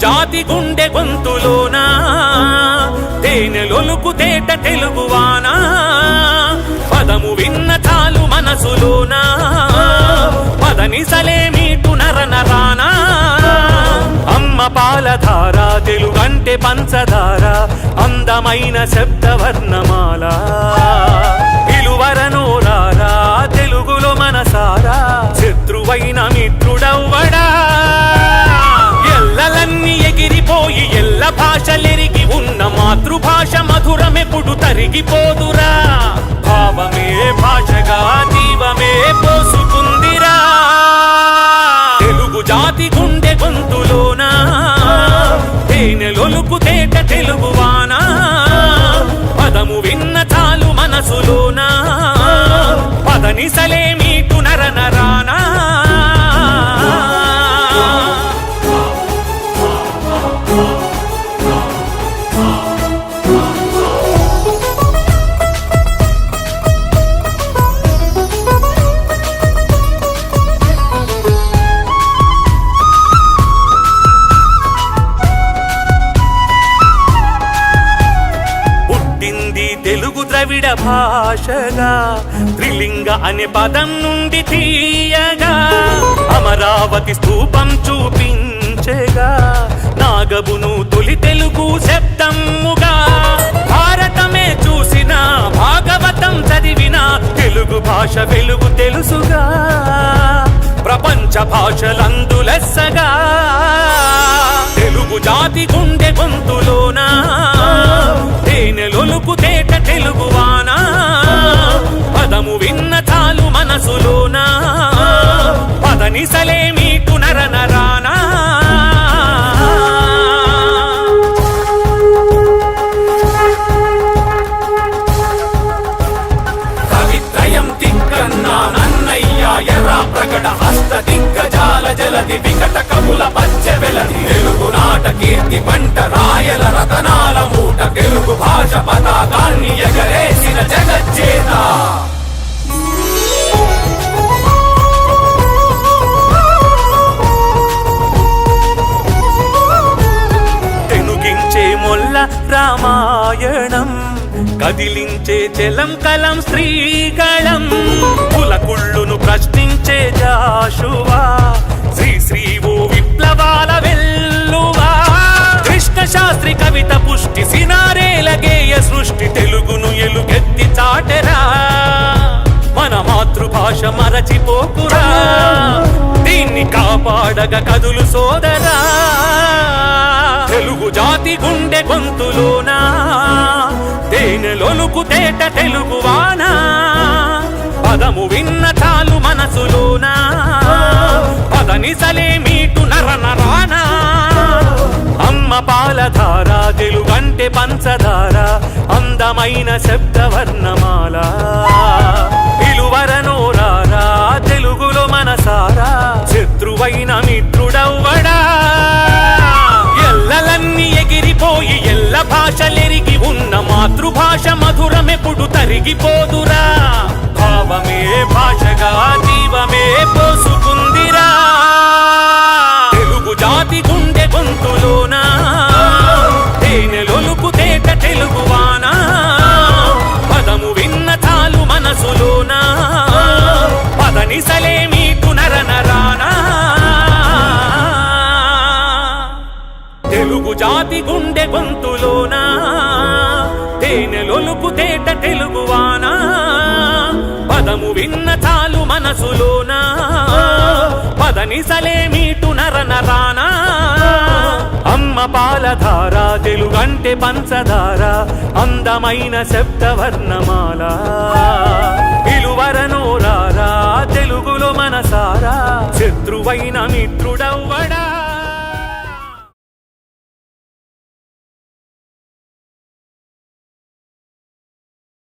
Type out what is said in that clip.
జాతి గుండె గొంతులోనా తేనెలొలుకు తేట తెలుగువానా పదము విన్న చాలు మనసులోనా పదనిసలే మీటు నరనరానా అమ్మ పాలధార తెలుగంటే పంచదార అందమైన శబ్దవర్ణమాల పిలువరనోరారా తెలుగులో మనసారా శత్రువైన మిత్రుడవ్వడా ఎల్లలన్నీ ఎగిరిపోయి ఎల్ల భాషలెరిగి ఉన్న మాతృభాష మధురమెప్పుడు తరిగిపోదురా భావమే భాషగా జీవమే పోసుకుందిరా తెలుగు జాతి గుండె గొంతులోనా తేనెలొలుకు తేట తెలుగువానా పదము విన్న చాలు మనసులోనా పదనిసలే మీటు నరనరానా తెలుగు ద్రవిడ భాషగా త్రిలింగ అనే పదం నుండి తీయగా అమరావతి స్తూపం చూపించగా నాగబును తొలి తెలుగు శబ్దముగా భారతమే చూసిన భాగవతం చదివిన తెలుగు భాష వెలుగు తెలుసుగా ప్రపంచ భాషలందు లెస్సగా తెలుగు జాతి గుండె గొంతులోనా తేనెలొలుకు తేట తెలుగువానా పదము విన్న చాలు మనసులోనా పదనిసలే మీటు నరనరానా కవిత్రయం తిక్కన్నా నన్నయ్య ఎర్ర ప్రకట హస్త దిగ్గజాల జలది వికట కవుల పచ్చ వెలది తెలుగు నాట కీర్తి పంట రాయల రతనాల మూట తెలుగు భాష పతాకాన్ని ఎగరేసిన జగజ్జేత తెనుగించే మొల్ల రామాయణం కదిలించే చలం కలం శ్రీగళం కులకుళ్ళును ప్రశ్నించే జాషువా శ్రీశ్రీవు విప్లవాల వెల్లువా కృష్ణ శాస్త్రి కవిత పుష్టి సినారేల గేయ సృష్టి తెలుగును ఎలుగెత్తి చాటెరా మన మాతృభాష మరచిపోకురా దీన్ని కాపాడగ కదులు సోదరా తెలుగు జాతి గుండె గొంతులోనా తేనెలొలుకు తేట తెలుగువానా పదము విన్న చాలు మనసులోనా పదనిసలే మీటు నరనరానా అమ్మ పాలధార తెలుగంటే పంచదార అందమైన శబ్దవర్ణమాల పిలువరనోరారా తెలుగులో మనసారా శత్రువైన మిత్రుడవ్వడా ఎల్లలన్నీ ఎగిరిపోయి ఎల్ల భాషలెరిగి ఉన్న మాతృభాష మధురమెప్పుడు తరిగిపోదురా భావమే భాషగా జీవమే పోసుకుందిరా తెలుగు జాతి గుండె గొంతులోనా తేనెలొలుకు తేట తెలుగువానా పదము విన్న చాలు మనసులోనా పదనిసలే మీటు నరనరానా తెలుగు జాతి గుండె గొంతులోనా తేనెలొలుకు తేట తెలుగువానా పదము విన్న చాలు మనసులోనా పదనిసలే మీటు నరనరానా అమ్మ పాలధార తెలుగంటే పంచదార అందమైన శబ్దవర్ణమాల పిలువరనోరారా తెలుగులో మనసారా శత్రువైన మిత్రుడ